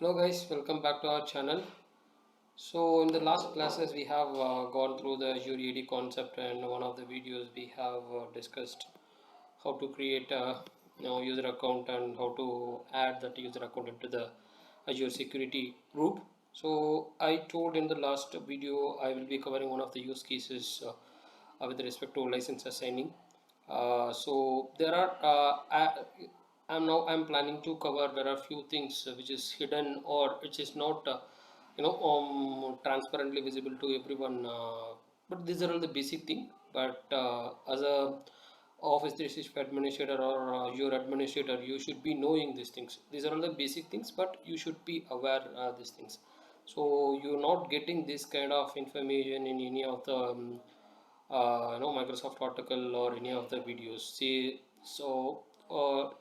Hello guys, welcome back to our channel. So in the last classes we have gone through the Azure AD concept, and one of the videos we have discussed how to create a user account and how to add that user account into the Azure security group. So I told in the last video I will be covering one of the use cases with respect to license assigning. So there are I'm planning to cover. There are few things which is hidden or which is not transparently visible to everyone. But these are all the basic thing. But as a Office 365 administrator or your administrator, you should be knowing these things. These are all the basic things, but you should be aware these things. So you're not getting this kind of information in any of the Microsoft article or any of the videos. See, so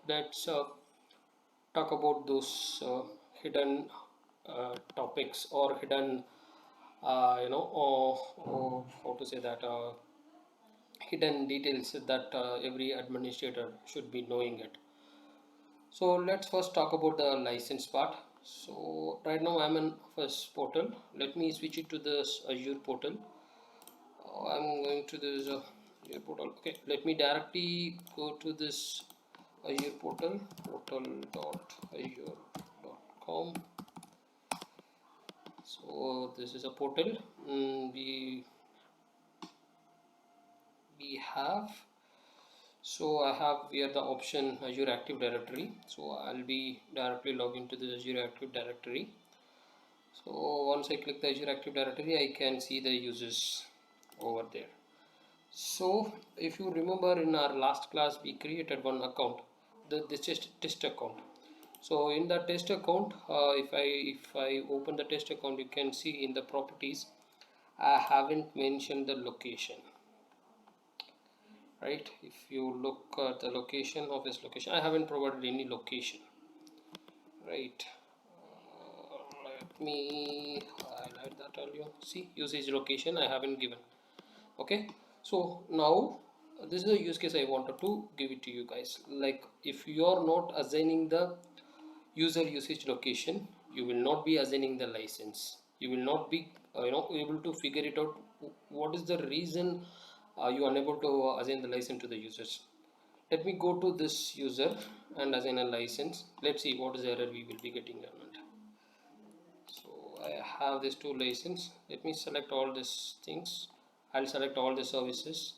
let's talk about those hidden topics or hidden how to say that hidden details that every administrator should be knowing it. So let's first talk about the license part. So right now I'm in first portal. Let me switch it to this Azure portal. I'm going to this Azure portal. Okay, let me directly go to this Azure portal, portal.azure.com. So this is a portal. We have, so I have here the option Azure Active Directory. So I'll be directly log into the Azure Active Directory. So once I click the Azure Active Directory, I can see the users over there. So if you remember, in our last class we created one account, this test account. So in the test account, if I open the test account, you can see in the properties I haven't mentioned the location, right? If you look at the location of this location, I haven't provided any location, right? Let me highlight that earlier. See, usage location I haven't given. Okay, so now this is a use case I wanted to give it to you guys. Like, if you are not assigning the user usage location, you will not be assigning the license. You will not be able to figure it out. What is the reason you are unable to assign the license to the users? Let me go to this user and assign a license. Let's see what is the error we will be getting on it. So I have these two license. Let me select all these things. I'll select all the services.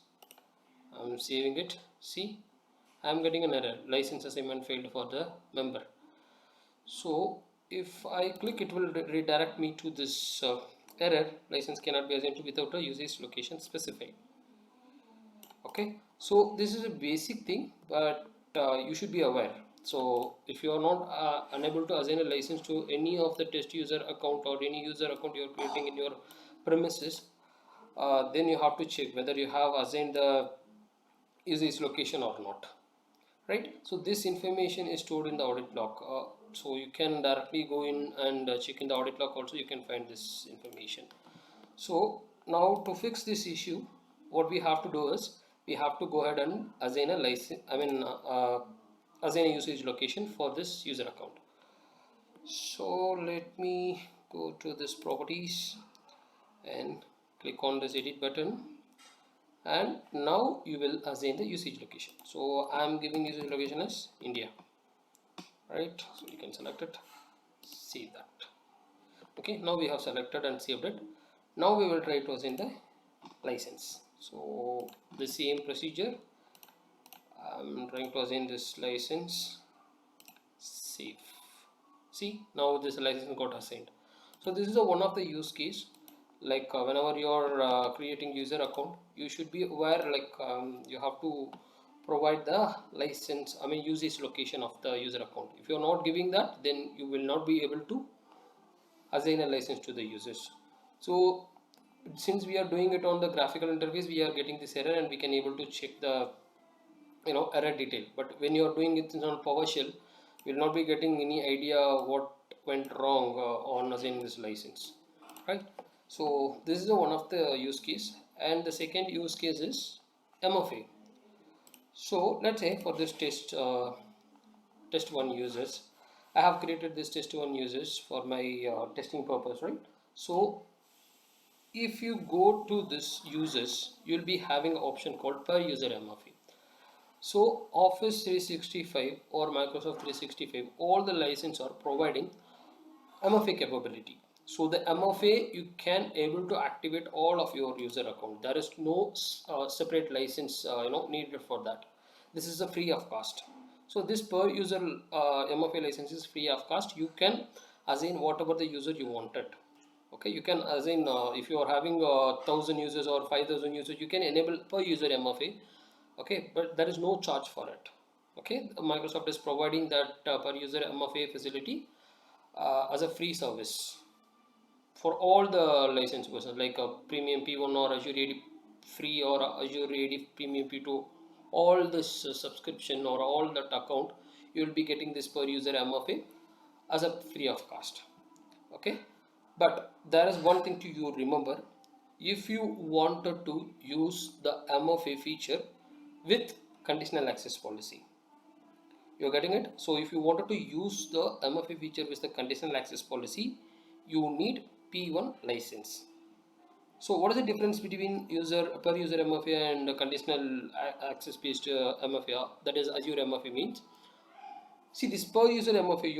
I'm saving it. See, I'm getting an error. License assignment failed for the member. So if I click, it will redirect me to this error. License cannot be assigned without a usage location specified. Okay, so this is a basic thing, but you should be aware. So if you are not unable to assign a license to any of the test user account or any user account you are creating in your premises, then you have to check whether you have assigned the usage location or not, right? So this information is stored in the audit log, so you can directly go in and check in the audit log. Also you can find this information. So now to fix this issue, what we have to do is we have to go ahead and assign a license, assign a usage location for this user account. So let me go to this properties and click on this edit button, and now you will assign the usage location. So I am giving usage location as India, right? So you can select it, save that. Okay, now we have selected and saved it. Now we will try to assign the license. So the same procedure, I'm trying to assign this license, save. See, now this license got assigned. So this is one of the use case. Like whenever you are creating user account, you should be aware, like you have to provide the license, usage location of the user account. If you are not giving that, then you will not be able to assign a license to the users. So since we are doing it on the graphical interface, we are getting this error and we can able to check the error detail. But when you are doing it on PowerShell, you will not be getting any idea what went wrong on assigning this license, right? So this is one of the use case, and the second use case is MFA. So let's say for this test one users, I have created this test1 users for my testing purpose, right? So if you go to this users, you'll be having an option called per user MFA. So Office 365 or Microsoft 365, all the license are providing MFA capability. So the MFA, you can able to activate all of your user account. There is no separate license needed for that. This is a free of cost. So this per user MFA license is free of cost. You can assign whatever the user you wanted. Okay, you can assign if you are having 1,000 users or 5,000 users, you can enable per user MFA. Okay, but there is no charge for it. Okay, Microsoft is providing that per user MFA facility as a free service for all the license versions like Premium P1 or Azure AD free or Azure AD Premium P2. All this subscription or all that account, you will be getting this per user MFA as a free of cost. Okay, but there is one thing to you remember. If you wanted to use the MFA feature with conditional access policy, you're getting it. So if you wanted to use the MFA feature with the conditional access policy, you need P1 license. So what is the difference between user per user MFA and conditional access based MFA, that is Azure MFA means? See, this per user MFA,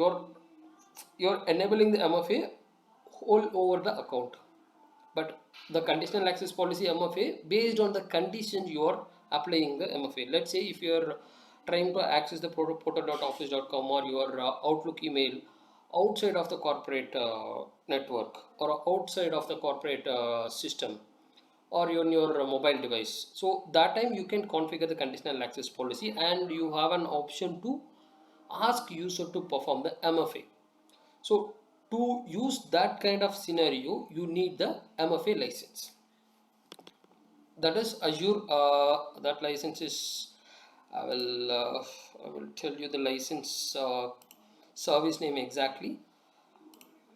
you're enabling the MFA all over the account, but the conditional access policy MFA, based on the conditions you are applying the MFA. Let's say if you are trying to access the portal.office.com or your Outlook email outside of the corporate network or outside of the corporate system or on your mobile device, so that time you can configure the conditional access policy and you have an option to ask user to perform the MFA. So to use that kind of scenario, you need the MFA license. That is Azure. That license is. I will. I will tell you the license service name exactly.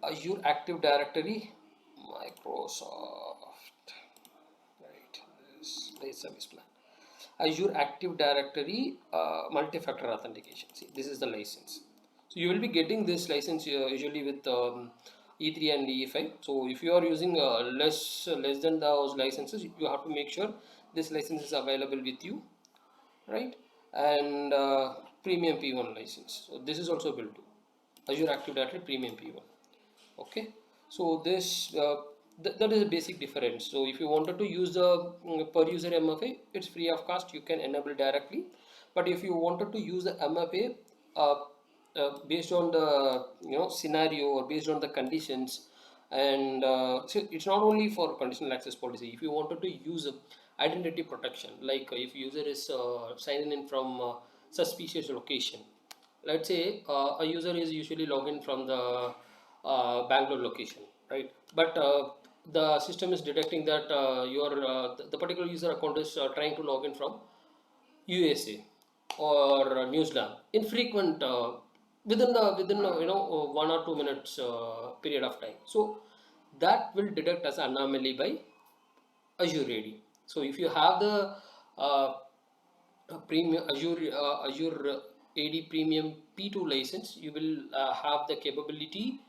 Azure Active Directory, Microsoft. Right. This service plan. Azure Active Directory multi-factor authentication. See, this is the license. So you will be getting this license usually with E3 and E5. So if you are using less than those licenses, you have to make sure this license is available with you, right? And Premium P1 license. So this is also built to Azure Active Directory Premium P1. Okay, so this that is a basic difference. So if you wanted to use the per user MFA, it's free of cost, you can enable directly. But if you wanted to use the MFA based on the scenario or based on the conditions, and so it's not only for conditional access policy. If you wanted to use identity protection, like if user is signing in from suspicious location, let's say a user is usually logging from the Bangalore location, right? But the system is detecting that the particular user account is trying to log in from USA or New Zealand infrequent within 1 or 2 minutes period of time. So that will detect as anomaly by Azure AD. So if you have the uh, premium Azure AD Premium P2 license, you will have the capability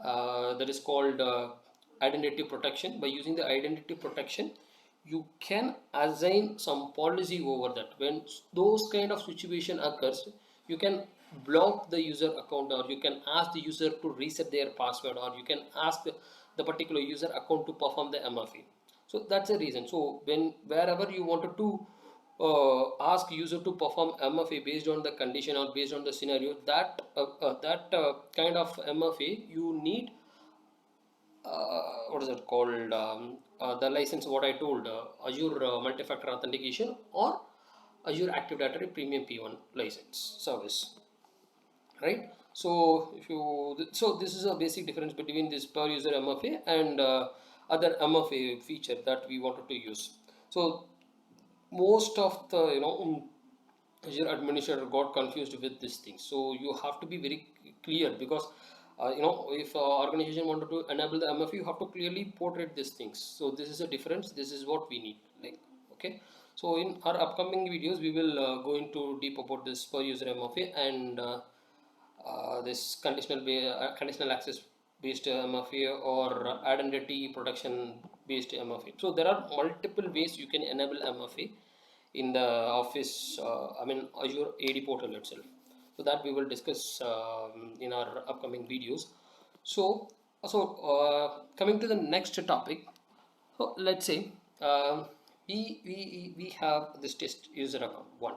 that is called identity protection. By using the identity protection, you can assign some policy over that. When those kind of situation occurs, you can block the user account, or you can ask the user to reset their password, or you can ask the particular user account to perform the MFA. So that's the reason. So wherever you wanted to ask user to perform MFA based on the condition or based on the scenario, that kind of MFA, you need what is it called, the license what I told, Azure multi-factor authentication or Azure Active Directory Premium P1 license service, right? So this is a basic difference between this per user MFA and other MFA feature that we wanted to use. So most of the Azure administrator got confused with this thing. So you have to be very clear, because if organization wanted to enable the MFA, you have to clearly portray these things. So this is a difference. This is what we need. Like, okay. So in our upcoming videos, we will go into deep about this per user MFA and this conditional access based MFA or identity protection based MFA. So there are multiple ways you can enable MFA in the Office, Azure AD portal itself. So that we will discuss in our upcoming videos. So, coming to the next topic. So let's say we have this test user account one,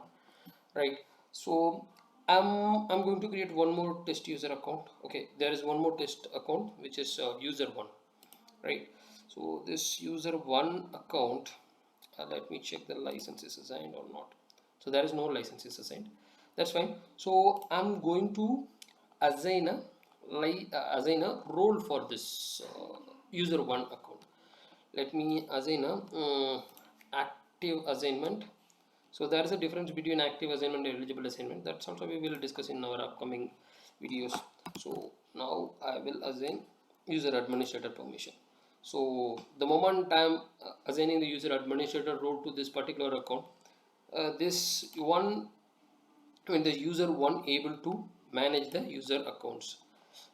right? So I'm going to create one more test user account. Okay, there is one more test account which is user one, right? So this user one account, let me check the license is assigned or not. So there is no license is assigned. That's fine. So I'm going to assign a role for this user one account. Let me assign a active assignment. So there is a difference between active assignment and eligible assignment. That's also we will discuss in our upcoming videos. So now I will assign user administrator permission. So the moment I am assigning the user administrator role to this particular account, this one, when the user one able to manage the user accounts,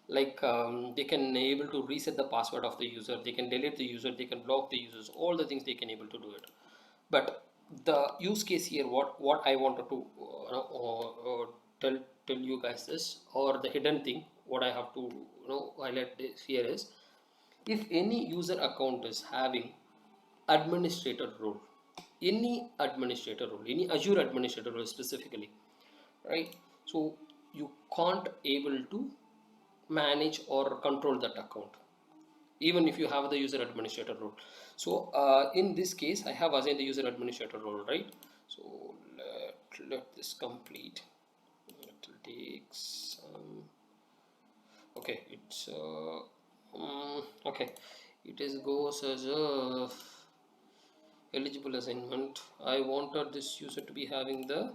like they can able to reset the password of the user, they can delete the user, they can block the users, all the things they can able to do it. But the use case here, what I wanted to tell you guys is, or the hidden thing what I have to highlight this here is, if any user account is having administrator role, any administrator role, any Azure administrator role specifically, right? So you can't able to manage or control that account even if you have the user administrator role. So in this case I have assigned the user administrator role, right? So let this complete. It will take some. Okay, it's okay, it is goes as a eligible assignment. I wanted this user to be having the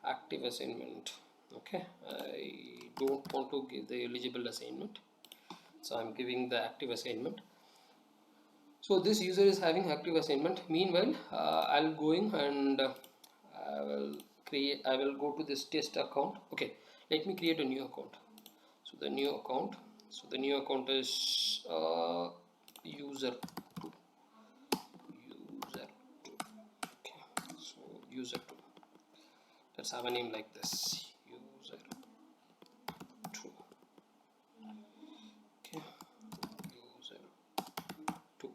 active assignment. Okay, I don't want to give the eligible assignment, so I'm giving the active assignment. So this user is having active assignment. Meanwhile I'll going and I will go to this test account. Okay, let me create a new account. So the new account, is user 2. Okay, so user 2, let's have a name like this, user 2. Okay, user 2,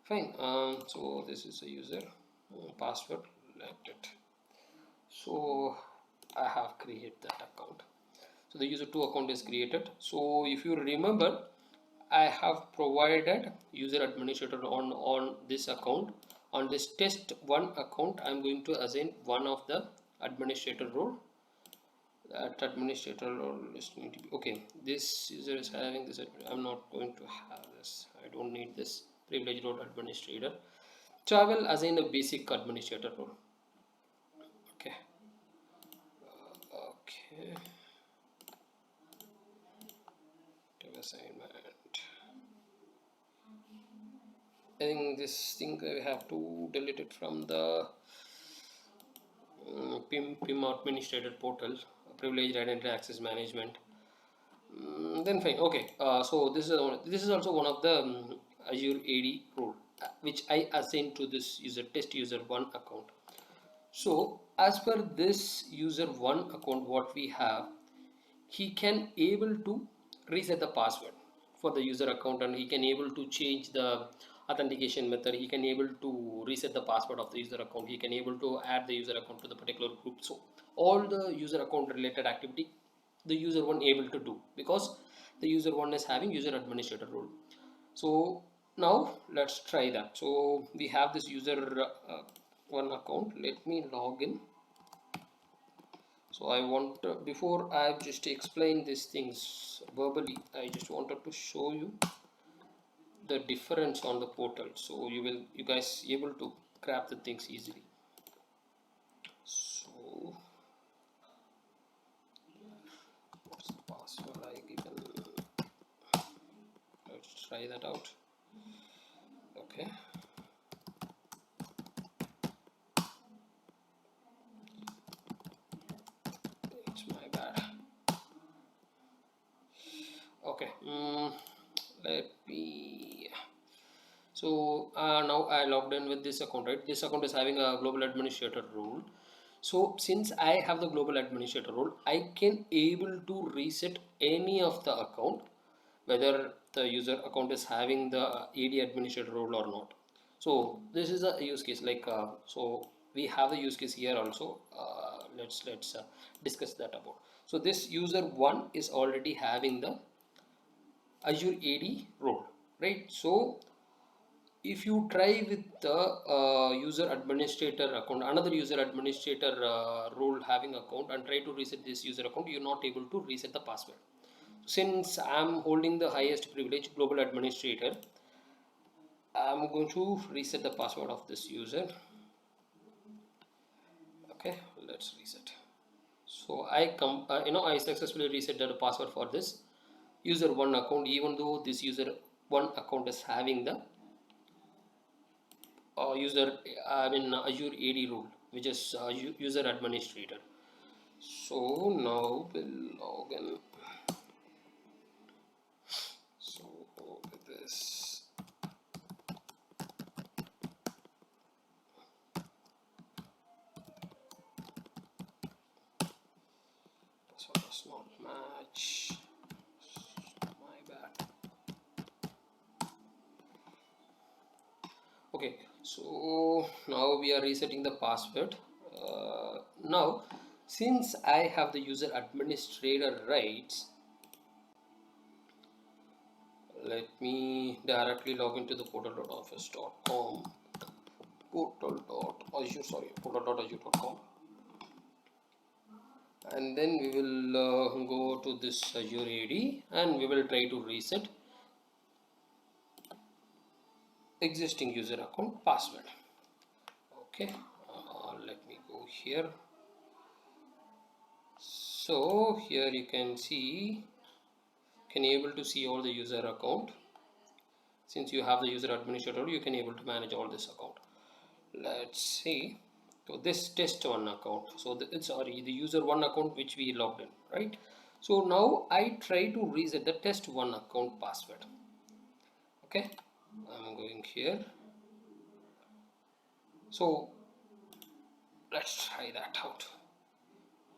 fine. So this is a user password, let it. So I have created that account. So the user 2 account is created. So if you remember, I have provided user administrator on this account. On this test 1 account, I am going to assign one of the administrator role. That administrator role is going to be, okay, this user is having this. I'm not going to have this. I don't need this privilege role administrator. So I will assign a basic administrator role. Okay. Okay. Assignment. I think this thing we have to delete it from the PIM administrator portal, privileged identity access management. Then fine. Okay. So this is also one of the Azure AD role which I assign to this user test user 1 account. So as per this user 1 account, what we have, he can able to reset the password for the user account, and he can able to change the authentication method. He can able to reset the password of the user account. He can able to add the user account to the particular group. So all the user account related activity the user one able to do, because the user one is having user administrator role. So now let's try that. So we have this user one account. Let me log in. So I want before I just explain these things verbally, I just wanted to show you the difference on the portal, so you guys able to grab the things easily. So what's the password I given? Let's try that out. Okay. It's my bad. let me, so now I logged in with this account, right? This account is having a global administrator role. So since I have the global administrator role, I can able to reset any of the account, whether the user account is having the AD administrator role or not. So this is a use case, like so we have the use case here also. Let's discuss that about. So this user one is already having the Azure AD role, right? So if you try with the user administrator account, another user administrator role having account, and try to reset this user account, you're not able to reset the password. Since I'm holding the highest privilege, global administrator, I'm going to reset the password of this user. Okay, let's reset. So I successfully reset the password for this user one account, even though this user one account is having the Azure AD role, which is user administrator. So now we'll log in. So with this, password does not match. My bad. Okay, so now we are resetting the password. Now, since I have the user administrator rights, let me directly log into the portal.office.com, portal.azure.com, and then we will go to this Azure AD and we will try to reset existing user account password. Okay, let me go here. So here you can able to see all the user account. Since you have the user administrator, you can able to manage all this account. Let's see. So this test one account, so the user one account which we logged in, right? So now I try to reset the test one account password. Okay, I'm going here. So let's try that out.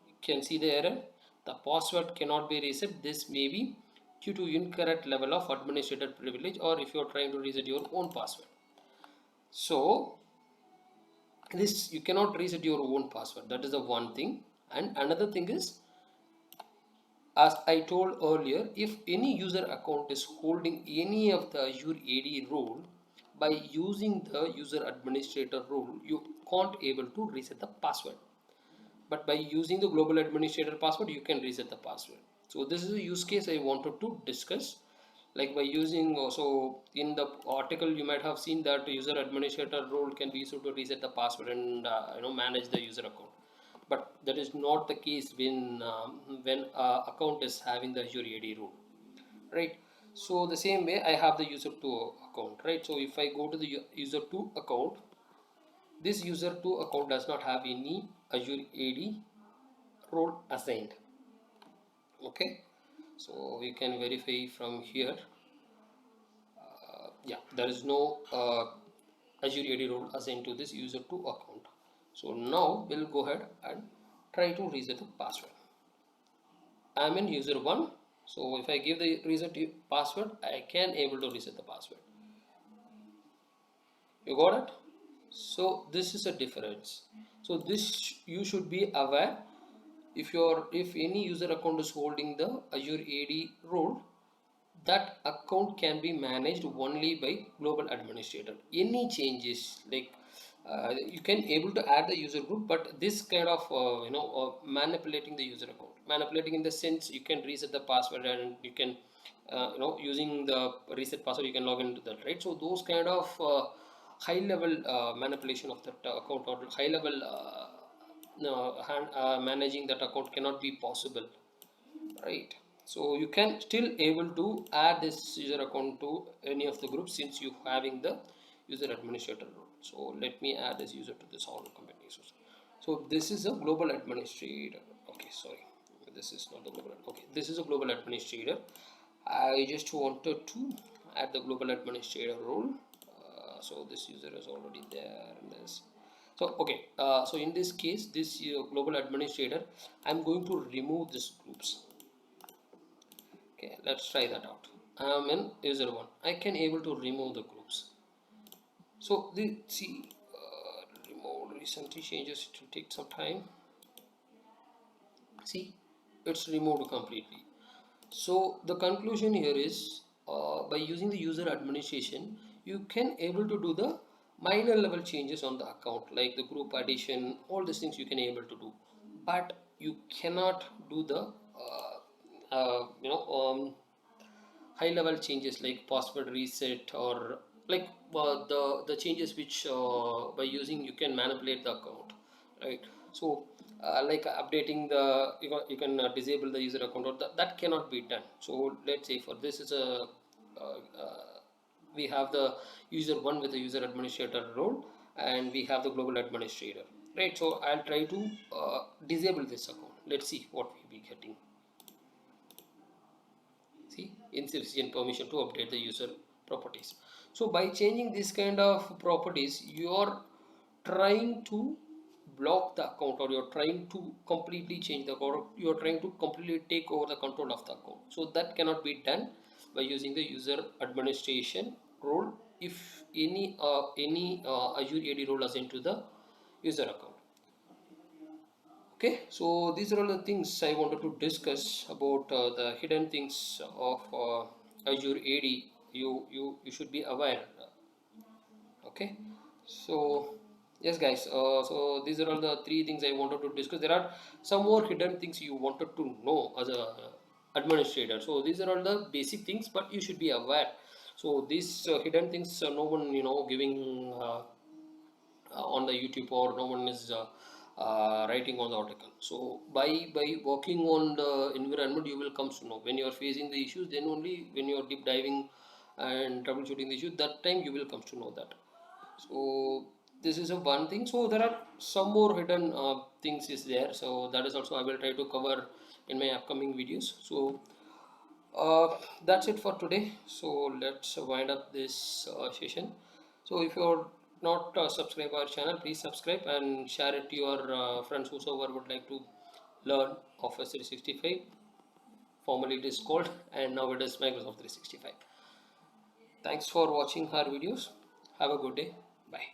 You can see the error. The password cannot be reset. This may be due to incorrect level of administrator privilege, or if you are trying to reset your own password. So this, you cannot reset your own password. That is the one thing. And another thing is, as I told earlier, if any user account is holding any of the Azure AD role, by using the user administrator role, you can't able to reset the password. But by using the global administrator password, you can reset the password. So this is a use case I wanted to discuss. Like by using also in the article, you might have seen that user administrator role can be used to reset the password and manage the user account. But that is not the case when account is having the Azure AD role, right? So the same way I have the user 2 account, right? So if I go to the user 2 account, this user 2 account does not have any Azure AD role assigned. Okay, so we can verify from here. Yeah, there is no Azure AD role assigned to this user 2 account. So now we'll go ahead and try to reset the password. I'm in user 1, so if I give the reset password, I can able to reset the password. You got it? So this is a difference. So this you should be aware. If any user account is holding the Azure AD role, that account can be managed only by global administrator. Any changes, like you can able to add the user group, but this kind of manipulating the user account, manipulating in the sense you can reset the password and you can using the reset password you can log into that, right? So those kind of high level manipulation of that account, or high level managing that account cannot be possible, right? So you can still able to add this user account to any of the groups since you having the user administrator role. So let me add this user to this all companies. So this is a global administrator. Okay, sorry, this is not the global. Okay, this is a global administrator. I just wanted to add the global administrator role. So this user is already there in this. So okay, so in this case, this global administrator, I'm going to remove these groups. Okay, let's try that out. I'm in user 1. I can able to remove the groups. So the see, remove recently changes, it will take some time. See, it's removed completely. So the conclusion here is, by using the user administration, you can able to do the minor level changes on the account, like the group addition, all these things you can able to do, but you cannot do the high level changes like password reset, or like the changes which by using you can manipulate the account, right? So like updating the, you can disable the user account, or that cannot be done. So let's say for this is a uh, uh, we have the user 1 with the user administrator role, and we have the global administrator, right? So I'll try to disable this account. Let's see what we'll be getting. See, insufficient permission to update the user properties. So by changing this kind of properties, you are trying to block the account, or you're trying to completely change the account, you're trying to completely take over the control of the account. So that cannot be done by using the user administration role if any Azure AD role is into the user account. Okay, so these are all the things I wanted to discuss about the hidden things of Azure AD. You should be aware. Okay, so yes, guys. So these are all the three things I wanted to discuss. There are some more hidden things you wanted to know as a administrator. So these are all the basic things, but you should be aware. So these hidden things, no one giving on the YouTube, or no one is writing on the article. So by working on the environment, you will come to know when you are facing the issues. Then only when you are deep diving and troubleshooting the issue, that time you will come to know that. So this is a one thing. So there are some more hidden things is there. So that is also I will try to cover in my upcoming videos. So that's it for today. So let's wind up this session. So if you're not subscribed our channel, please subscribe and share it to your friends whosoever would like to learn Office 365. Formerly it is called, and now it is Microsoft 365. Thanks for watching our videos. Have a good day. Bye.